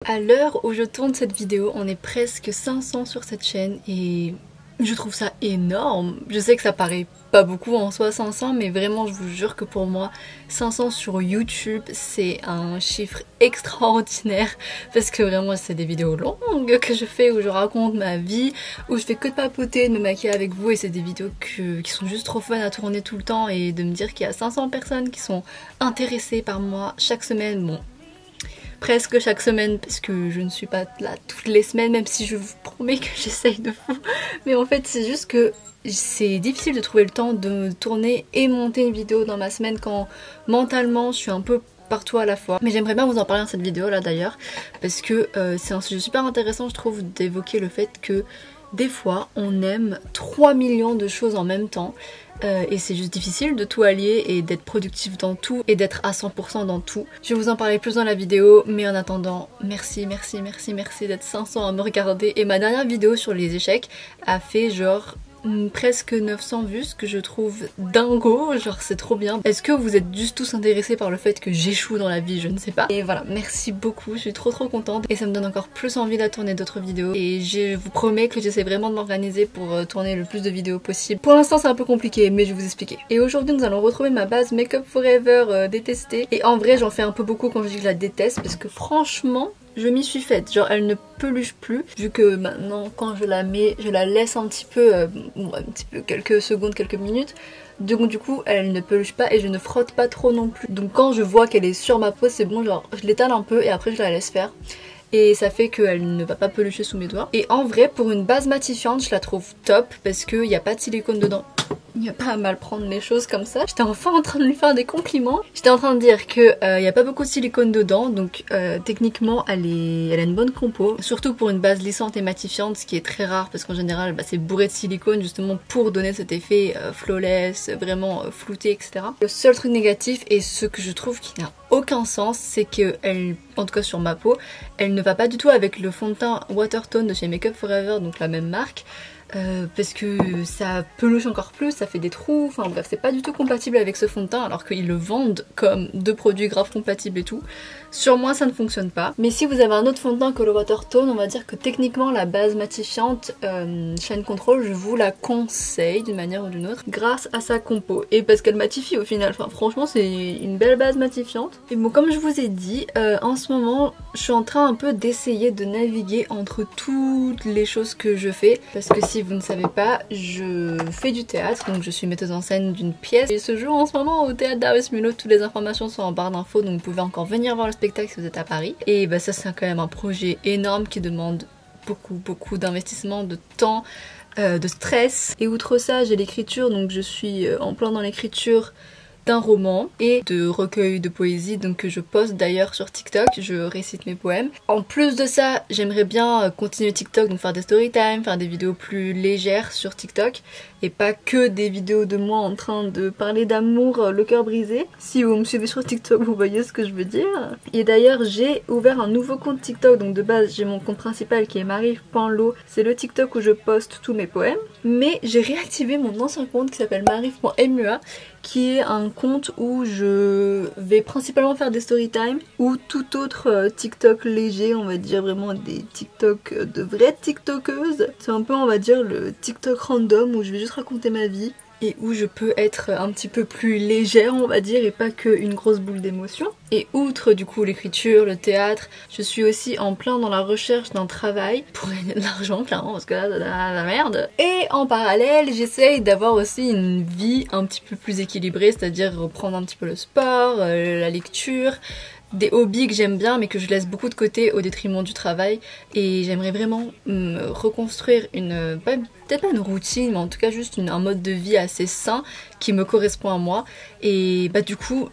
À l'heure où je tourne cette vidéo, on est presque 500 sur cette chaîne et je trouve ça énorme. Je sais que ça paraît pas beaucoup en soi 500, mais vraiment je vous jure que pour moi 500 sur YouTube c'est un chiffre extraordinaire parce que vraiment c'est des vidéos longues que je fais où je raconte ma vie, où je fais que de papoter, de me maquiller avec vous et c'est des vidéos qui sont juste trop fun à tourner tout le temps et de me dire qu'il y a 500 personnes qui sont intéressées par moi chaque semaine. Bon, presque chaque semaine parce que je ne suis pas là toutes les semaines, même si je vous promets que j'essaye de fou. Mais en fait c'est juste que c'est difficile de trouver le temps de tourner et monter une vidéo dans ma semaine quand mentalement je suis un peu partout à la fois. Mais j'aimerais bien vous en parler dans cette vidéo là d'ailleurs parce que c'est un sujet super intéressant je trouve d'évoquer le fait que des fois on aime 3 millions de choses en même temps. Et c'est juste difficile de tout allier et d'être productif dans tout et d'être à 100% dans tout. Je vais vous en parler plus dans la vidéo, mais en attendant, merci d'être 500 à me regarder. Et ma dernière vidéo sur les échecs a fait genre presque 900 vues, ce que je trouve dingo, genre c'est trop bien. Est-ce que vous êtes juste tous intéressés par le fait que j'échoue dans la vie? Je ne sais pas. Et voilà, merci beaucoup, je suis trop contente et ça me donne encore plus envie de tourner d'autres vidéos. Et je vous promets que j'essaie vraiment de m'organiser pour tourner le plus de vidéos possible. Pour l'instant c'est un peu compliqué, mais je vais vous expliquer. Et aujourd'hui nous allons retrouver ma base Make Up Forever détestée. Et en vrai j'en fais un peu beaucoup quand je dis que je la déteste parce que franchement je m'y suis faite, genre elle ne peluche plus vu que maintenant quand je la mets je la laisse un petit peu quelques secondes, quelques minutes, donc du coup elle ne peluche pas et je ne frotte pas trop non plus, donc quand je vois qu'elle est sur ma peau c'est bon, genre je l'étale un peu et après je la laisse faire et ça fait qu'elle ne va pas pelucher sous mes doigts. Et en vrai pour une base matifiante je la trouve top parce qu'il n'y a pas de silicone dedans. Il n'y a pas à mal prendre les choses comme ça. J'étais enfin en train de lui faire des compliments. J'étais en train de dire que il n'y a pas beaucoup de silicone dedans, donc techniquement elle a une bonne compo. Surtout pour une base lissante et matifiante, ce qui est très rare parce qu'en général c'est bourré de silicone justement pour donner cet effet flawless, vraiment flouté, etc. Le seul truc négatif et ce que je trouve qui n'a aucun sens, c'est que elle, en tout cas sur ma peau, elle ne va pas du tout avec le fond de teint Watertone de chez Make Up Forever, donc la même marque. Parce que ça peluche encore plus, ça fait des trous, enfin bref c'est pas du tout compatible avec ce fond de teint alors qu'ils le vendent comme deux produits grave compatibles et tout. Sur moi ça ne fonctionne pas, mais si vous avez un autre fond de teint que le Watertone, on va dire que techniquement la base matifiante Shine Control je vous la conseille d'une manière ou d'une autre grâce à sa compo et parce qu'elle matifie au final, enfin franchement c'est une belle base matifiante. Et bon comme je vous ai dit, en ce moment je suis en train un peu d'essayer de naviguer entre toutes les choses que je fais parce que si vous ne savez pas, je fais du théâtre, donc je suis metteuse en scène d'une pièce et se joue en ce moment au théâtre d'Arus Mulot. Toutes les informations sont en barre d'infos, donc vous pouvez encore venir voir le spectacle si vous êtes à Paris. Et bah ça c'est quand même un projet énorme qui demande beaucoup d'investissement, de temps, de stress. Et outre ça j'ai l'écriture, donc je suis en plein dans l'écriture d'un roman et de recueils de poésie, donc que je poste d'ailleurs sur TikTok, je récite mes poèmes. En plus de ça, j'aimerais bien continuer TikTok, donc faire des story time, faire des vidéos plus légères sur TikTok et pas que des vidéos de moi en train de parler d'amour le cœur brisé. Si vous me suivez sur TikTok, vous voyez ce que je veux dire. Et d'ailleurs, j'ai ouvert un nouveau compte TikTok, donc de base, j'ai mon compte principal qui est marif.lo, c'est le TikTok où je poste tous mes poèmes, mais j'ai réactivé mon ancien compte qui s'appelle marif.mua, qui est un compte où je vais principalement faire des story time ou tout autre TikTok léger, on va dire vraiment des TikTok de vraies TikTokeuses. C'est un peu on va dire le TikTok random où je vais juste raconter ma vie et où je peux être un petit peu plus légère on va dire et pas qu'une grosse boule d'émotions. Et outre du coup l'écriture, le théâtre, je suis aussi en plein dans la recherche d'un travail pour gagner de l'argent clairement parce que là c'est de la merde. Et en parallèle j'essaye d'avoir aussi une vie un petit peu plus équilibrée, c'est-à-dire reprendre un petit peu le sport, la lecture, des hobbies que j'aime bien mais que je laisse beaucoup de côté au détriment du travail. Et j'aimerais vraiment reconstruire peut-être pas une routine mais en tout cas juste un mode de vie assez sain qui me correspond à moi. Et bah du coup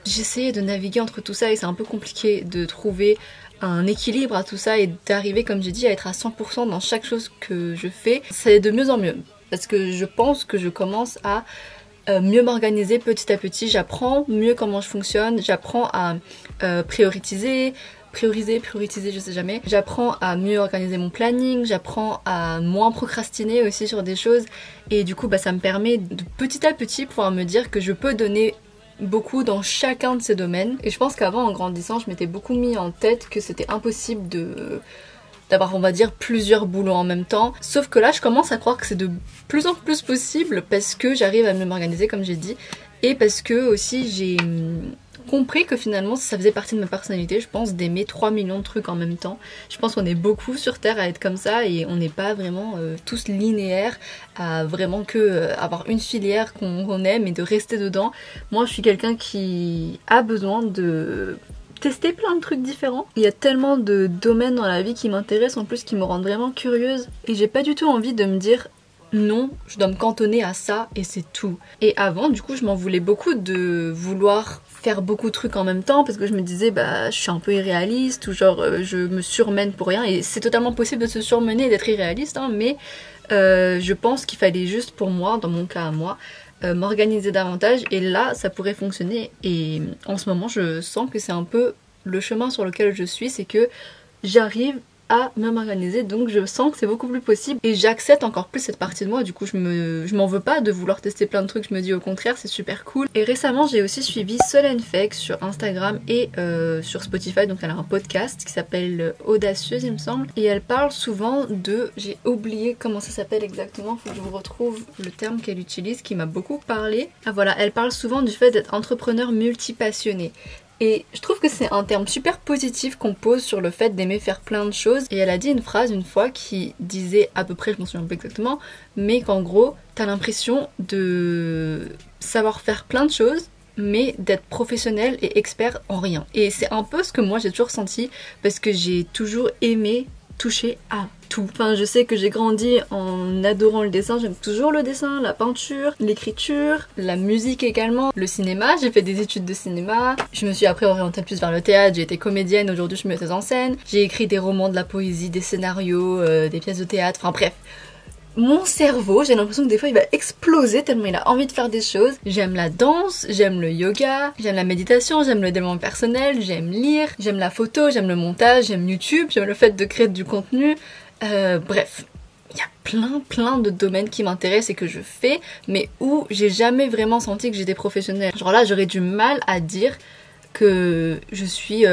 j'essayais de naviguer entre tout ça et c'est un peu compliqué de trouver un équilibre à tout ça et d'arriver comme j'ai dit à être à 100% dans chaque chose que je fais. C'est de mieux en mieux parce que je pense que je commence à mieux m'organiser petit à petit, j'apprends mieux comment je fonctionne, j'apprends à prioriser, je sais jamais. J'apprends à mieux organiser mon planning, j'apprends à moins procrastiner aussi sur des choses et du coup bah ça me permet de petit à petit pouvoir me dire que je peux donner beaucoup dans chacun de ces domaines. Et je pense qu'avant, en grandissant, je m'étais beaucoup mis en tête que c'était impossible d'avoir, on va dire, plusieurs boulots en même temps. Sauf que là, je commence à croire que c'est de plus en plus possible parce que j'arrive à mieux m'organiser, comme j'ai dit, et parce que aussi j'ai compris que finalement ça faisait partie de ma personnalité, je pense, d'aimer 3 millions de trucs en même temps. Je pense qu'on est beaucoup sur Terre à être comme ça et on n'est pas vraiment tous linéaires à vraiment que avoir une filière qu'on aime et de rester dedans. Moi, je suis quelqu'un qui a besoin de tester plein de trucs différents. Il y a tellement de domaines dans la vie qui m'intéressent, en plus qui me rendent vraiment curieuse, et j'ai pas du tout envie de me dire non, je dois me cantonner à ça et c'est tout. Et avant, du coup, je m'en voulais beaucoup de vouloir faire beaucoup de trucs en même temps parce que je me disais bah je suis un peu irréaliste ou genre je me surmène pour rien, et c'est totalement possible de se surmener et d'être irréaliste hein, mais je pense qu'il fallait juste pour moi, dans mon cas à moi, m'organiser davantage et là ça pourrait fonctionner. Et en ce moment je sens que c'est un peu le chemin sur lequel je suis, c'est que j'arrive à mieux m'organiser, donc je sens que c'est beaucoup plus possible et j'accepte encore plus cette partie de moi. Du coup je m'en veux pas de vouloir tester plein de trucs, je me dis au contraire c'est super cool. Et récemment j'ai aussi suivi Solène Fake sur Instagram et sur Spotify, donc elle a un podcast qui s'appelle Audacieuse il me semble, et elle parle souvent de, j'ai oublié comment ça s'appelle exactement, faut que je vous retrouve le terme qu'elle utilise qui m'a beaucoup parlé. Ah voilà, elle parle souvent du fait d'être entrepreneur multipassionné. Et je trouve que c'est un terme super positif qu'on pose sur le fait d'aimer faire plein de choses. Et elle a dit une phrase une fois qui disait à peu près, je m'en souviens pas exactement, mais qu'en gros, t'as l'impression de savoir faire plein de choses, mais d'être professionnel et expert en rien. Et c'est un peu ce que moi j'ai toujours senti, parce que j'ai toujours aimé toucher à tout. Enfin, je sais que j'ai grandi en adorant le dessin, j'aime toujours le dessin, la peinture, l'écriture, la musique également, le cinéma, j'ai fait des études de cinéma, je me suis après orientée plus vers le théâtre, j'ai été comédienne, aujourd'hui je suis metteuse en scène, j'ai écrit des romans, de la poésie, des scénarios, des pièces de théâtre, enfin bref. Mon cerveau, j'ai l'impression que des fois il va exploser tellement il a envie de faire des choses. J'aime la danse, j'aime le yoga, j'aime la méditation, j'aime le développement personnel, j'aime lire, j'aime la photo, j'aime le montage, j'aime YouTube, j'aime le fait de créer du contenu. Bref, il y a plein de domaines qui m'intéressent et que je fais, mais où j'ai jamais vraiment senti que j'étais professionnelle. Genre là, j'aurais du mal à dire que je suis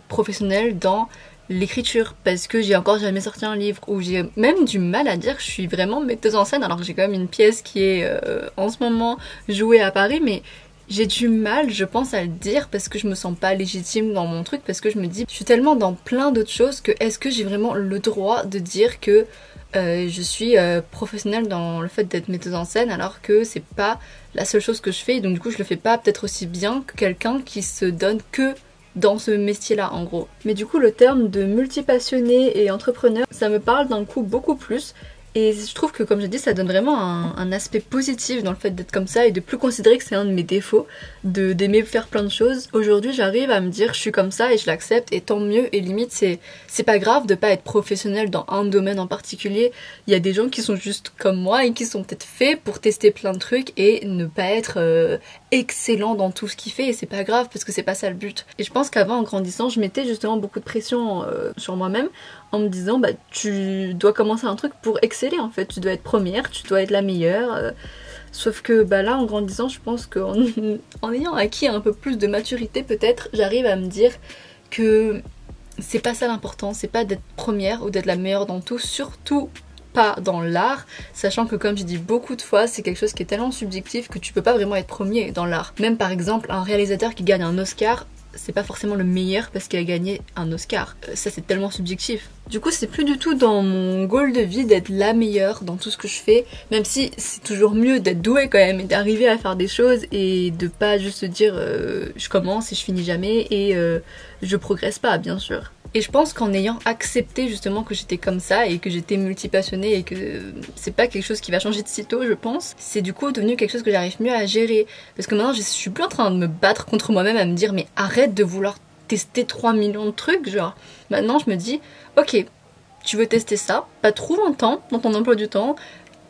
professionnelle dans l'écriture parce que j'ai encore jamais sorti un livre, ou j'ai même du mal à dire que je suis vraiment metteuse en scène alors que j'ai quand même une pièce qui est en ce moment jouée à Paris, mais j'ai du mal, je pense, à le dire parce que je me sens pas légitime dans mon truc, parce que je me dis je suis tellement dans plein d'autres choses que est-ce que j'ai vraiment le droit de dire que je suis professionnelle dans le fait d'être metteuse en scène alors que c'est pas la seule chose que je fais, et donc du coup je le fais pas peut-être aussi bien que quelqu'un qui se donne que dans ce métier-là en gros. Mais du coup le terme de multipassionné et entrepreneur, ça me parle d'un coup beaucoup plus. Et je trouve que comme j'ai dit, ça donne vraiment un aspect positif dans le fait d'être comme ça et de plus considérer que c'est un de mes défauts, d'aimer faire plein de choses. Aujourd'hui j'arrive à me dire je suis comme ça et je l'accepte et tant mieux, et limite c'est pas grave de pas être professionnel dans un domaine en particulier. Il y a des gens qui sont juste comme moi et qui sont peut-être faits pour tester plein de trucs et ne pas être excellent dans tout ce qu'il fait, et c'est pas grave parce que c'est pas ça le but. Et je pense qu'avant en grandissant je mettais justement beaucoup de pression sur moi-même en me disant bah tu dois commencer un truc pour exceller en fait, tu dois être première, tu dois être la meilleure. Sauf que bah là en grandissant je pense qu'en en ayant acquis un peu plus de maturité peut-être, j'arrive à me dire que c'est pas ça l'important, c'est pas d'être première ou d'être la meilleure dans tout, surtout pas dans l'art, sachant que comme je dis beaucoup de fois, c'est quelque chose qui est tellement subjectif que tu peux pas vraiment être premier dans l'art. Même par exemple un réalisateur qui gagne un Oscar, c'est pas forcément le meilleur parce qu'il a gagné un Oscar. Ça c'est tellement subjectif. Du coup c'est plus du tout dans mon goal de vie d'être la meilleure dans tout ce que je fais, même si c'est toujours mieux d'être douée quand même et d'arriver à faire des choses et de pas juste se dire je commence et je finis jamais et je progresse pas, bien sûr. Et je pense qu'en ayant accepté justement que j'étais comme ça et que j'étais multipassionnée et que c'est pas quelque chose qui va changer de sitôt, je pense, c'est du coup devenu quelque chose que j'arrive mieux à gérer. Parce que maintenant je suis plus en train de me battre contre moi-même à me dire mais arrête de vouloir tester 3 millions de trucs, genre. Maintenant je me dis ok, tu veux tester ça, bah trouve un temps dans ton emploi du temps,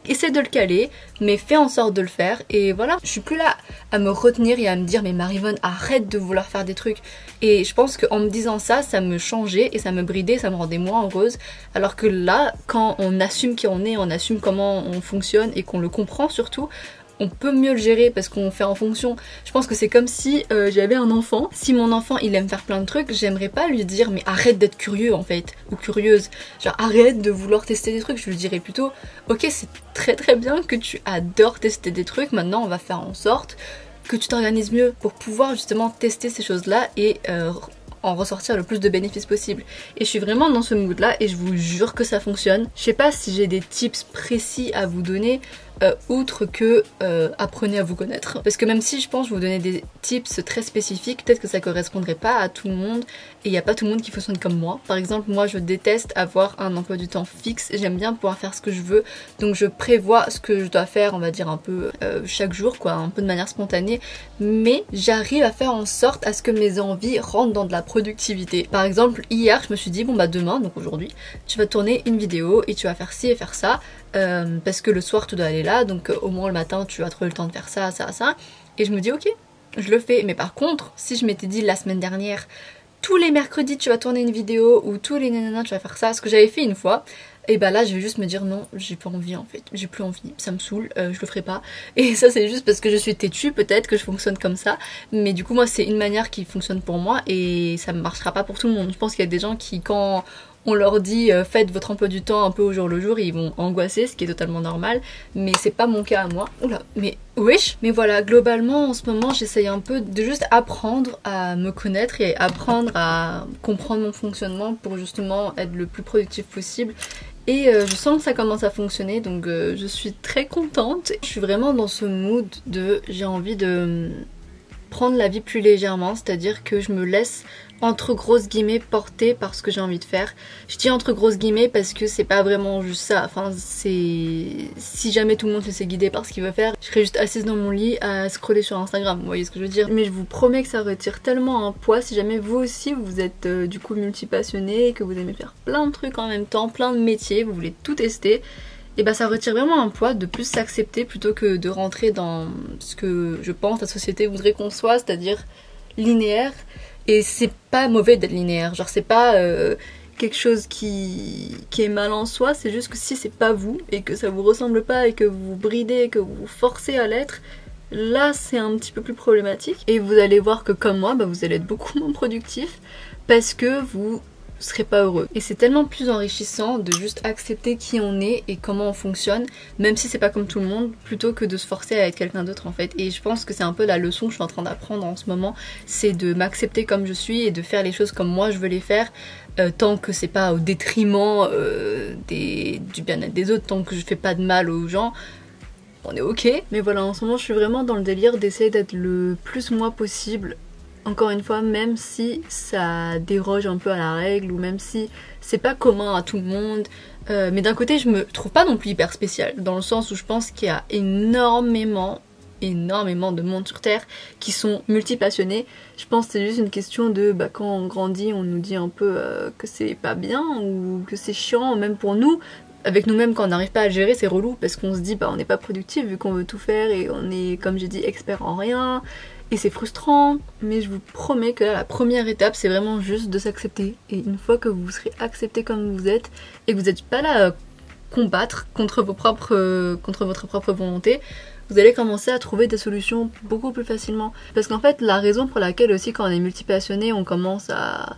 essaie de le caler, mais fais en sorte de le faire, et voilà. Je suis plus là à me retenir et à me dire mais Maryvonne arrête de vouloir faire des trucs, et je pense qu'en me disant ça, ça me changeait et ça me bridait, ça me rendait moins heureuse, alors que là, quand on assume qui on est, on assume comment on fonctionne et qu'on le comprend surtout, on peut mieux le gérer parce qu'on fait en fonction. Je pense que c'est comme si j'avais un enfant. Si mon enfant il aime faire plein de trucs, j'aimerais pas lui dire mais arrête d'être curieux en fait, ou curieuse. Genre arrête de vouloir tester des trucs. Je lui dirais plutôt ok, c'est très très bien que tu adores tester des trucs, maintenant on va faire en sorte que tu t'organises mieux pour pouvoir justement tester ces choses là et en ressortir le plus de bénéfices possible. Et je suis vraiment dans ce mood là et je vous jure que ça fonctionne. Je sais pas si j'ai des tips précis à vous donner outre que apprenez à vous connaître. Parce que même si je pense vous donner des tips très spécifiques, peut-être que ça correspondrait pas à tout le monde et il n'y a pas tout le monde qui fonctionne comme moi. Par exemple, moi je déteste avoir un emploi du temps fixe, j'aime bien pouvoir faire ce que je veux, donc je prévois ce que je dois faire, on va dire un peu chaque jour quoi, un peu de manière spontanée, mais j'arrive à faire en sorte à ce que mes envies rentrent dans de la productivité. Par exemple, hier je me suis dit bon bah demain, donc aujourd'hui, tu vas tourner une vidéo et tu vas faire ci et faire ça, parce que le soir tu dois aller là, donc au moins le matin tu vas trouver le temps de faire ça, ça, ça, et je me dis ok, je le fais. Mais par contre, si je m'étais dit la semaine dernière, tous les mercredis tu vas tourner une vidéo, ou tous les nanana tu vas faire ça, ce que j'avais fait une fois, et bah là je vais juste me dire non, j'ai pas envie en fait, j'ai plus envie, ça me saoule, je le ferai pas. Et ça c'est juste parce que je suis têtue, peut-être que je fonctionne comme ça, mais du coup moi c'est une manière qui fonctionne pour moi et ça ne marchera pas pour tout le monde. Je pense qu'il y a des gens qui quand on leur dit faites votre emploi du temps un peu au jour le jour, ils vont angoisser, ce qui est totalement normal, mais c'est pas mon cas à moi. Oula, mais wesh. Mais voilà, globalement en ce moment j'essaye un peu de juste apprendre à me connaître et apprendre à comprendre mon fonctionnement pour justement être le plus productif possible. Et je sens que ça commence à fonctionner, donc je suis très contente. Je suis vraiment dans ce mood de j'ai envie de prendre la vie plus légèrement, c'est-à-dire que je me laisse entre grosses guillemets porter par ce que j'ai envie de faire. Je dis entre grosses guillemets parce que c'est pas vraiment juste ça, enfin c'est... Si jamais tout le monde se laissait guider par ce qu'il veut faire, je serais juste assise dans mon lit à scroller sur Instagram, vous voyez ce que je veux dire. Mais je vous promets que ça retire tellement un poids si jamais vous aussi vous êtes du coup multipassionné, que vous aimez faire plein de trucs en même temps, plein de métiers, vous voulez tout tester. Et bah ça retire vraiment un poids de plus s'accepter plutôt que de rentrer dans ce que je pense la société voudrait qu'on soit, c'est-à-dire linéaire. Et c'est pas mauvais d'être linéaire, genre c'est pas quelque chose qui est mal en soi, c'est juste que si c'est pas vous et que ça vous ressemble pas et que vous vous bridez, que vous vous forcez à l'être, là c'est un petit peu plus problématique. Et vous allez voir que comme moi, bah, vous allez être beaucoup moins productif parce que vous serez pas heureux. Et c'est tellement plus enrichissant de juste accepter qui on est et comment on fonctionne, même si c'est pas comme tout le monde, plutôt que de se forcer à être quelqu'un d'autre en fait. Et je pense que c'est un peu la leçon que je suis en train d'apprendre en ce moment, c'est de m'accepter comme je suis et de faire les choses comme moi je veux les faire, tant que c'est pas au détriment du bien-être des autres, tant que je fais pas de mal aux gens. On est ok. Mais voilà, en ce moment je suis vraiment dans le délire d'essayer d'être le plus moi possible. Encore une fois, même si ça déroge un peu à la règle ou même si c'est pas commun à tout le monde, mais d'un côté je me trouve pas non plus hyper spéciale, dans le sens où je pense qu'il y a énormément de monde sur Terre qui sont multipassionnés. Je pense que c'est juste une question de bah, quand on grandit on nous dit un peu que c'est pas bien ou que c'est chiant, même pour nous. Avec nous-mêmes quand on n'arrive pas à le gérer c'est relou parce qu'on se dit bah on n'est pas productif vu qu'on veut tout faire et on est comme j'ai dit expert en rien. Et c'est frustrant, mais je vous promets que là, la première étape, c'est vraiment juste de s'accepter. Et une fois que vous serez accepté comme vous êtes, et que vous n'êtes pas là à combattre contre votre propre volonté, vous allez commencer à trouver des solutions beaucoup plus facilement. Parce qu'en fait, la raison pour laquelle aussi quand on est multipassionné, on commence à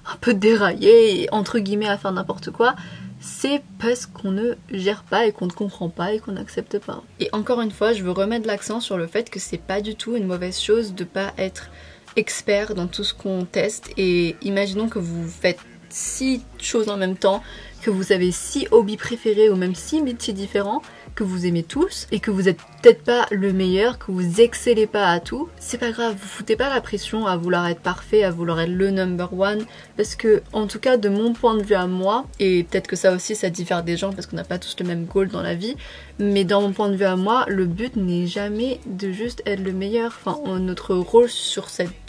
un peu dérailler, et entre guillemets à faire n'importe quoi, c'est parce qu'on ne gère pas et qu'on ne comprend pas et qu'on n'accepte pas. Et encore une fois, je veux remettre l'accent sur le fait que c'est pas du tout une mauvaise chose de pas être expert dans tout ce qu'on teste. Et imaginons que vous faites 6 choses en même temps, que vous avez 6 hobbies préférés ou même 6 métiers différents, que vous aimez tous et que vous êtes peut-être pas le meilleur, que vous excellez pas à tout, c'est pas grave, vous foutez pas la pression à vouloir être parfait, à vouloir être le number one, parce que en tout cas de mon point de vue à moi, et peut-être que ça aussi ça diffère des gens parce qu'on n'a pas tous le même goal dans la vie, mais dans mon point de vue à moi, le but n'est jamais de juste être le meilleur. Enfin, notre rôle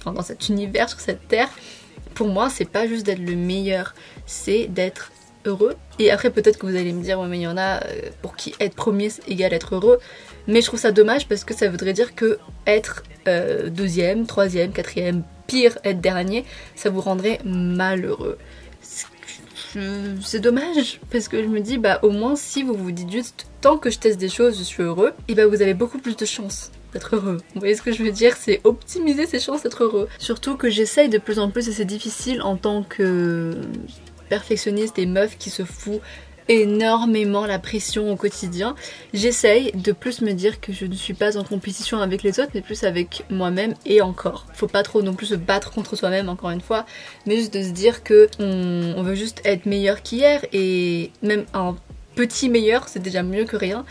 dans cet univers, sur cette terre, pour moi c'est pas juste d'être le meilleur, c'est d'être heureux. Et après peut-être que vous allez me dire ouais mais il y en a pour qui être premier égale être heureux, mais je trouve ça dommage parce que ça voudrait dire que être deuxième, troisième, quatrième, pire être dernier, ça vous rendrait malheureux. c'est dommage parce que je me dis bah au moins si vous vous dites juste tant que je teste des choses je suis heureux, et bah vous avez beaucoup plus de chances d'être heureux. Vous voyez ce que je veux dire? C'est optimiser ses chances d'être heureux. Surtout que j'essaye de plus en plus, et c'est difficile en tant que perfectionniste et meuf qui se fout énormément la pression au quotidien, j'essaye de plus me dire que je ne suis pas en compétition avec les autres mais plus avec moi-même, et encore faut pas trop non plus se battre contre soi-même encore une fois, mais juste de se dire que on veut juste être meilleur qu'hier, et même un petit meilleur c'est déjà mieux que rien.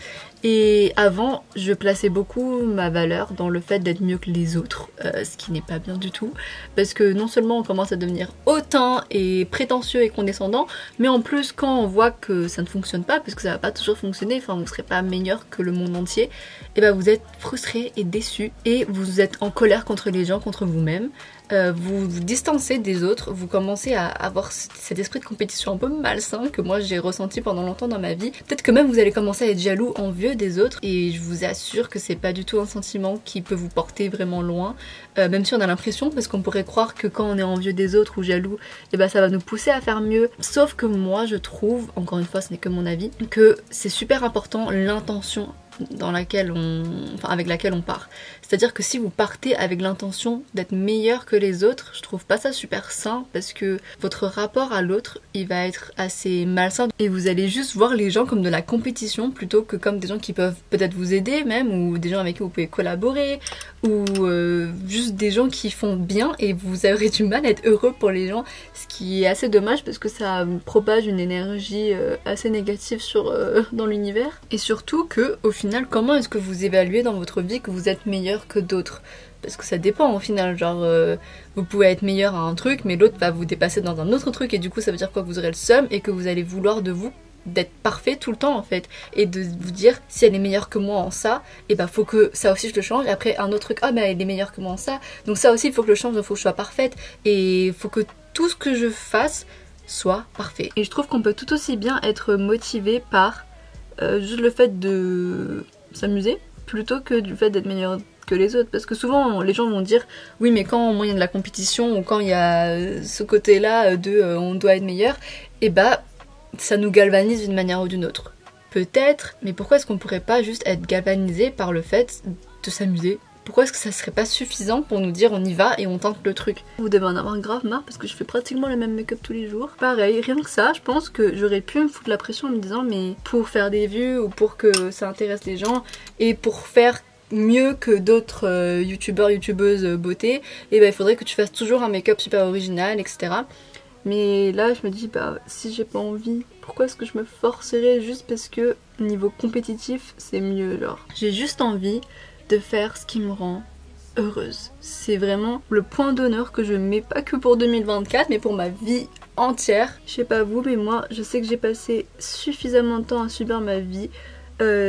Et avant, je plaçais beaucoup ma valeur dans le fait d'être mieux que les autres, ce qui n'est pas bien du tout, parce que non seulement on commence à devenir hautain et prétentieux et condescendant, mais en plus quand on voit que ça ne fonctionne pas, parce que ça va pas toujours fonctionner, enfin vous serez pas meilleur que le monde entier, et ben vous êtes frustré et déçu, et vous êtes en colère contre les gens, contre vous-même. Vous vous distancez des autres, vous commencez à avoir cet esprit de compétition un peu malsain que moi j'ai ressenti pendant longtemps dans ma vie. Peut-être que même vous allez commencer à être jaloux, envieux des autres, et je vous assure que c'est pas du tout un sentiment qui peut vous porter vraiment loin, même si on a l'impression, parce qu'on pourrait croire que quand on est envieux des autres ou jaloux, et ben ça va nous pousser à faire mieux. Sauf que moi je trouve, encore une fois ce n'est que mon avis, que c'est super important l'intention dans laquelle avec laquelle on part. C'est-à-dire que si vous partez avec l'intention d'être meilleur que les autres, je trouve pas ça super sain, parce que votre rapport à l'autre, il va être assez malsain et vous allez juste voir les gens comme de la compétition plutôt que comme des gens qui peuvent peut-être vous aider même, ou des gens avec qui vous pouvez collaborer, ou juste des gens qui font bien, et vous aurez du mal à être heureux pour les gens, ce qui est assez dommage parce que ça propage une énergie assez négative dans l'univers. Et surtout que au final, comment est-ce que vous évaluez dans votre vie que vous êtes meilleur que d'autres? Parce que ça dépend au final, genre vous pouvez être meilleur à un truc mais l'autre va vous dépasser dans un autre truc, et du coup ça veut dire quoi? Que vous aurez le seum et que vous allez vouloir de vous d'être parfait tout le temps en fait, et de vous dire si elle est meilleure que moi en ça, et bah faut que ça aussi je le change, et après un autre truc, ah bah elle est meilleure que moi en ça, donc ça aussi il faut que je le change, il faut que je sois parfaite, et il faut que tout ce que je fasse soit parfait. Et je trouve qu'on peut tout aussi bien être motivé par juste le fait de s'amuser plutôt que du fait d'être meilleur que les autres, parce que souvent les gens vont dire oui mais quand il y a de la compétition ou quand il y a ce côté là de on doit être meilleur, et bah ça nous galvanise d'une manière ou d'une autre. Peut-être, mais pourquoi est-ce qu'on pourrait pas juste être galvanisé par le fait de s'amuser? Pourquoi est-ce que ça serait pas suffisant pour nous dire on y va et on tente le truc? Vous devez en avoir grave marre parce que je fais pratiquement le même make-up tous les jours. Pareil, rien que ça, je pense que j'aurais pu me foutre la pression en me disant mais pour faire des vues ou pour que ça intéresse les gens et pour faire mieux que d'autres youtubeurs, youtubeuses beauté, et ben il faudrait que tu fasses toujours un make-up super original, etc. Mais là je me dis bah si j'ai pas envie, pourquoi est-ce que je me forcerais juste parce que niveau compétitif c'est mieux, genre. J'ai juste envie de faire ce qui me rend heureuse. C'est vraiment le point d'honneur que je mets, pas que pour 2024 mais pour ma vie entière. Je sais pas vous mais moi je sais que j'ai passé suffisamment de temps à subir ma vie.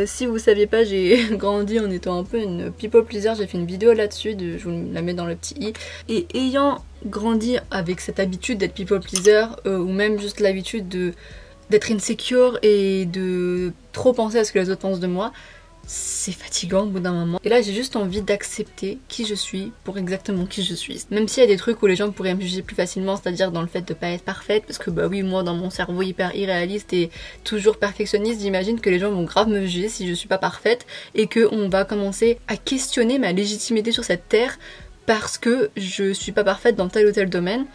Si vous saviez pas, j'ai grandi en étant un peu une people pleaser, j'ai fait une vidéo là-dessus, je vous la mets dans le petit i. Et ayant grandi avec cette habitude d'être people pleaser, ou même juste l'habitude d'être insecure et de trop penser à ce que les autres pensent de moi, c'est fatigant au bout d'un moment. Et là j'ai juste envie d'accepter qui je suis pour exactement qui je suis. Même s'il y a des trucs où les gens pourraient me juger plus facilement, c'est-à-dire dans le fait de pas être parfaite, parce que bah oui, moi dans mon cerveau hyper irréaliste et toujours perfectionniste, j'imagine que les gens vont grave me juger si je suis pas parfaite, et qu'on va commencer à questionner ma légitimité sur cette terre parce que je suis pas parfaite dans tel ou tel domaine.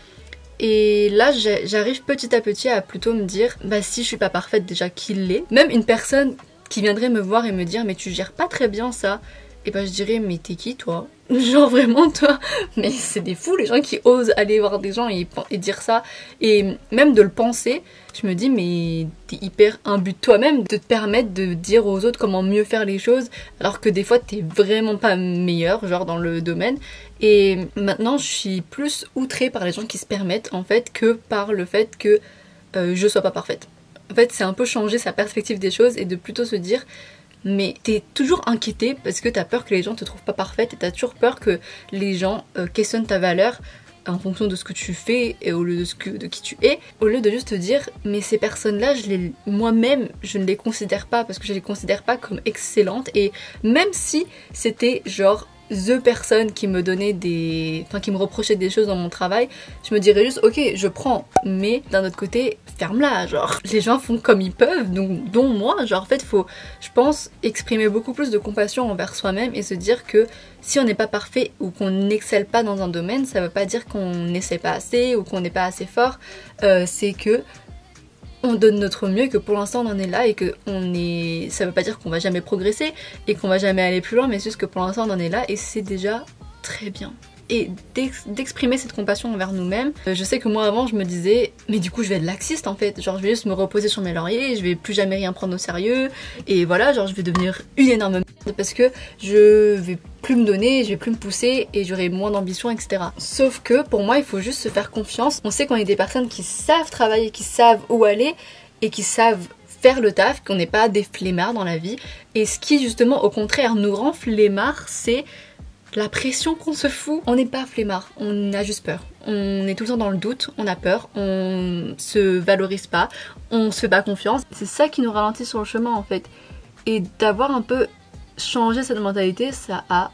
Et là j'arrive petit à petit à plutôt me dire bah si je suis pas parfaite, déjà qui l'est. Même une personne qui viendrait me voir et me dire mais tu gères pas très bien ça, et ben je dirais mais t'es qui toi? Genre vraiment toi? Mais c'est des fous les gens qui osent aller voir des gens et dire ça, et même de le penser, je me dis mais t'es hyper imbu de toi-même de te permettre de dire aux autres comment mieux faire les choses alors que des fois t'es vraiment pas meilleur genre dans le domaine. Et maintenant je suis plus outrée par les gens qui se permettent en fait que par le fait que je sois pas parfaite. En fait c'est un peu changer sa perspective des choses et de plutôt se dire mais t'es toujours inquiété parce que t'as peur que les gens te trouvent pas parfaite, et t'as toujours peur que les gens questionnent ta valeur en fonction de ce que tu fais et au lieu de qui tu es, au lieu de juste te dire mais ces personnes là moi-même je ne les considère pas, parce que je les considère pas comme excellentes, et même si c'était genre the personne qui me donnait des... Enfin, qui me reprochait des choses dans mon travail, je me dirais juste, ok, je prends. Mais d'un autre côté, ferme-la, genre. Les gens font comme ils peuvent, donc, dont moi. Genre, en fait, faut, je pense, exprimer beaucoup plus de compassion envers soi-même et se dire que si on n'est pas parfait ou qu'on n'excelle pas dans un domaine, ça veut pas dire qu'on n'essaie pas assez ou qu'on n'est pas assez fort. C'est que on donne notre mieux, que pour l'instant on en est là et que on est... ça veut pas dire qu'on va jamais progresser et qu'on va jamais aller plus loin, mais c'est juste que pour l'instant on en est là et c'est déjà très bien. Et d'exprimer cette compassion envers nous-mêmes. Je sais que moi avant je me disais mais du coup je vais être laxiste en fait, genre je vais juste me reposer sur mes lauriers, je vais plus jamais rien prendre au sérieux et voilà, genre je vais devenir une énorme merde parce que je vais plus me donner, je vais plus me pousser et j'aurai moins d'ambition, etc. Sauf que pour moi il faut juste se faire confiance. On sait qu'on est des personnes qui savent travailler, qui savent où aller et qui savent faire le taf, qu'on n'est pas des flemmards dans la vie. Et ce qui justement au contraire nous rend flemmards, c'est la pression qu'on se fout. On n'est pas flemmard, on a juste peur. On est tout le temps dans le doute, on a peur, on se valorise pas, on se fait pas confiance. C'est ça qui nous ralentit sur le chemin en fait. Et d'avoir un peu changé cette mentalité, ça a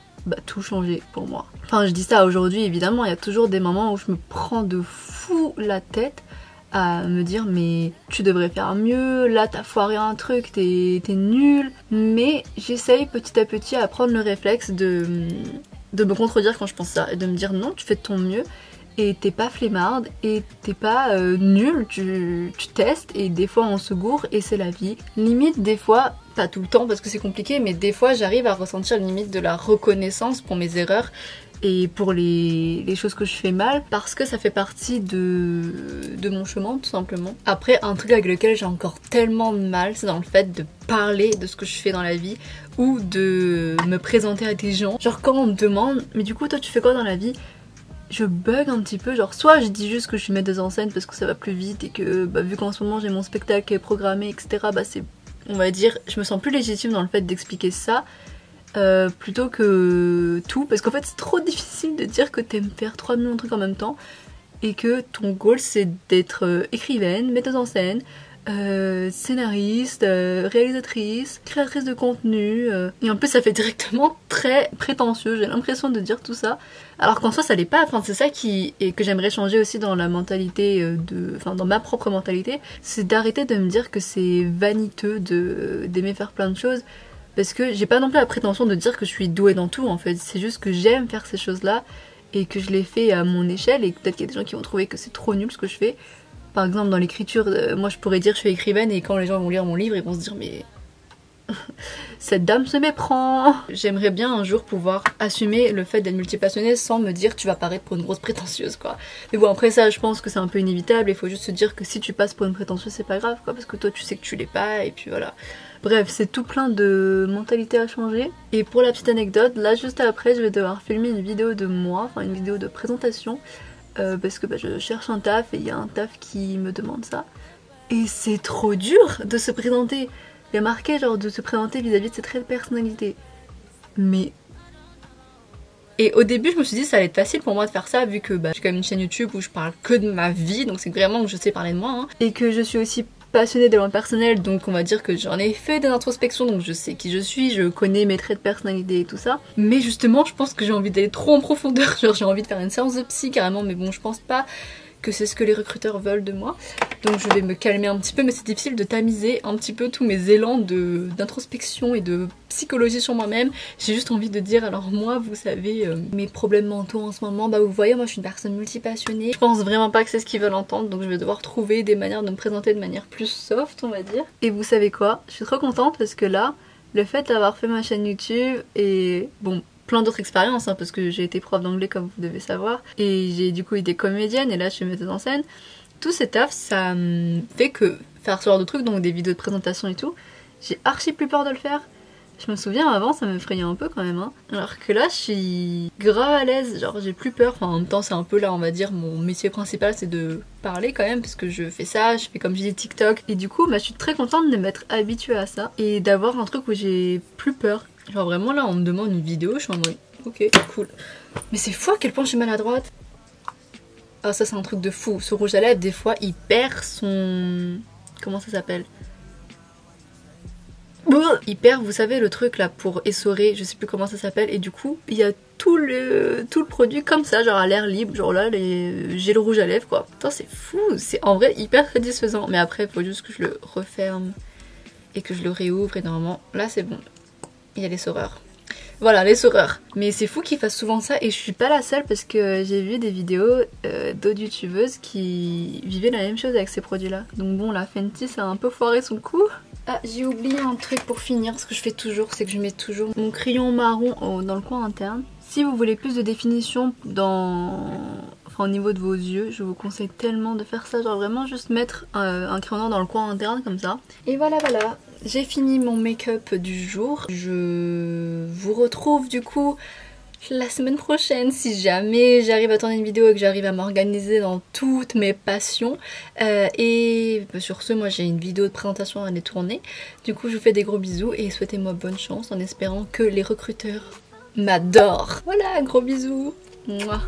tout changé pour moi. Enfin je dis ça aujourd'hui évidemment, il y a toujours des moments où je me prends de fou la tête à me dire mais tu devrais faire mieux, là t'as foiré un truc, t'es nul. Mais j'essaye petit à petit à prendre le réflexe de me contredire quand je pense ça et de me dire non, tu fais de ton mieux et t'es pas flemmarde et t'es pas nul, tu testes et des fois on se gourre et c'est la vie. Limite des fois, pas tout le temps parce que c'est compliqué, mais des fois j'arrive à ressentir limite de la reconnaissance pour mes erreurs et pour les choses que je fais mal parce que ça fait partie de mon chemin tout simplement. Après un truc avec lequel j'ai encore tellement de mal, c'est dans le fait de parler de ce que je fais dans la vie ou de me présenter à des gens. Genre quand on me demande mais du coup toi tu fais quoi dans la vie, je bug un petit peu, genre soit je dis juste que je suis metteuse en scène parce que ça va plus vite et que vu qu'en ce moment j'ai mon spectacle qui est programmé etc, c'est, on va dire, je me sens plus légitime dans le fait d'expliquer ça plutôt que tout, parce qu'en fait c'est trop difficile de dire que t'aimes faire 3 millions de trucs en même temps et que ton goal c'est d'être écrivaine, metteuse en scène, scénariste, réalisatrice, créatrice de contenu et en plus ça fait directement très prétentieux, j'ai l'impression de dire tout ça alors qu'en soi ça l'est pas. Enfin c'est ça que j'aimerais changer aussi dans la mentalité enfin dans ma propre mentalité, c'est d'arrêter de me dire que c'est vaniteux d'aimer faire plein de choses. Parce que j'ai pas non plus la prétention de dire que je suis douée dans tout en fait, c'est juste que j'aime faire ces choses là et que je les fais à mon échelle et peut-être qu'il y a des gens qui vont trouver que c'est trop nul ce que je fais. Par exemple dans l'écriture, moi je pourrais dire je suis écrivaine et quand les gens vont lire mon livre ils vont se dire mais cette dame se méprend. J'aimerais bien un jour pouvoir assumer le fait d'être multipassionnée sans me dire tu vas paraître pour une grosse prétentieuse quoi. Mais bon après ça je pense que c'est un peu inévitable, il faut juste se dire que si tu passes pour une prétentieuse c'est pas grave quoi, parce que toi tu sais que tu l'es pas et puis voilà. Bref, c'est tout plein de mentalités à changer. Et pour la petite anecdote, là juste après je vais devoir filmer une vidéo de moi, enfin une vidéo de présentation parce que je cherche un taf et il y a un taf qui me demande ça. Et c'est trop dur de se présenter. Il y a marqué genre de se présenter vis-à-vis de ses traits de personnalité. Mais... Et au début je me suis dit ça allait être facile pour moi de faire ça vu que j'ai quand même une chaîne YouTube où je parle que de ma vie, donc c'est vraiment que je sais parler de moi hein. Et que je suis aussi passionnée de développement personnel, donc on va dire que j'en ai fait des introspections, donc je sais qui je suis, je connais mes traits de personnalité et tout ça. Mais justement je pense que j'ai envie d'aller trop en profondeur, genre j'ai envie de faire une séance de psy carrément, mais bon je pense pas que c'est ce que les recruteurs veulent de moi. Donc je vais me calmer un petit peu, mais c'est difficile de tamiser un petit peu tous mes élans d'introspection et de psychologie sur moi-même. J'ai juste envie de dire, alors moi, vous savez, mes problèmes mentaux en ce moment, vous voyez, moi je suis une personne multipassionnée. Je pense vraiment pas que c'est ce qu'ils veulent entendre, donc je vais devoir trouver des manières de me présenter de manière plus soft, on va dire. Et vous savez quoi? Je suis trop contente parce que là, le fait d'avoir fait ma chaîne YouTube et bon, plein d'autres expériences hein, parce que j'ai été prof d'anglais comme vous devez savoir et j'ai du coup été comédienne et là je suis metteuse en scène. Tout cet taf ça fait que faire ce genre de trucs, donc des vidéos de présentation et tout, j'ai archi plus peur de le faire. Je me souviens avant ça m'effrayait un peu quand même hein. Alors que là je suis grave à l'aise, genre j'ai plus peur, enfin en même temps c'est un peu là on va dire mon métier principal c'est de parler quand même parce que je fais ça, je fais comme je dis TikTok et du coup je suis très contente de m'être habituée à ça et d'avoir un truc où j'ai plus peur. Genre vraiment là on me demande une vidéo, je suis en mode ok cool. Mais c'est fou à quel point je suis maladroite. Ah ça c'est un truc de fou, ce rouge à lèvres des fois il perd son... Comment ça s'appelle? hyper, vous savez le truc là pour essorer, je sais plus comment ça s'appelle, et du coup il y a tout le produit comme ça, genre à l'air libre, genre là les gels rouge à lèvres quoi. Putain c'est fou, c'est en vrai hyper satisfaisant, mais après il faut juste que je le referme et que je le réouvre et normalement là c'est bon, il y a l'essoreur. Voilà, l'essoreur. Mais c'est fou qu'ils fassent souvent ça et je suis pas la seule parce que j'ai vu des vidéos d'autres youtubeuses qui vivaient la même chose avec ces produits là. Donc bon, la Fenty ça a un peu foiré son coup. Ah, j'ai oublié un truc pour finir, ce que je fais toujours, c'est que je mets toujours mon crayon marron dans le coin interne. Si vous voulez plus de définition au niveau de vos yeux, je vous conseille tellement de faire ça, genre vraiment juste mettre un crayon noir dans le coin interne comme ça. Et voilà, j'ai fini mon make-up du jour. Je vous retrouve du coup la semaine prochaine si jamais j'arrive à tourner une vidéo et que j'arrive à m'organiser dans toutes mes passions. Et sur ce, moi j'ai une vidéo de présentation à aller tourner. Du coup je vous fais des gros bisous et souhaitez-moi bonne chance en espérant que les recruteurs m'adorent. Voilà, gros bisous. Mouah.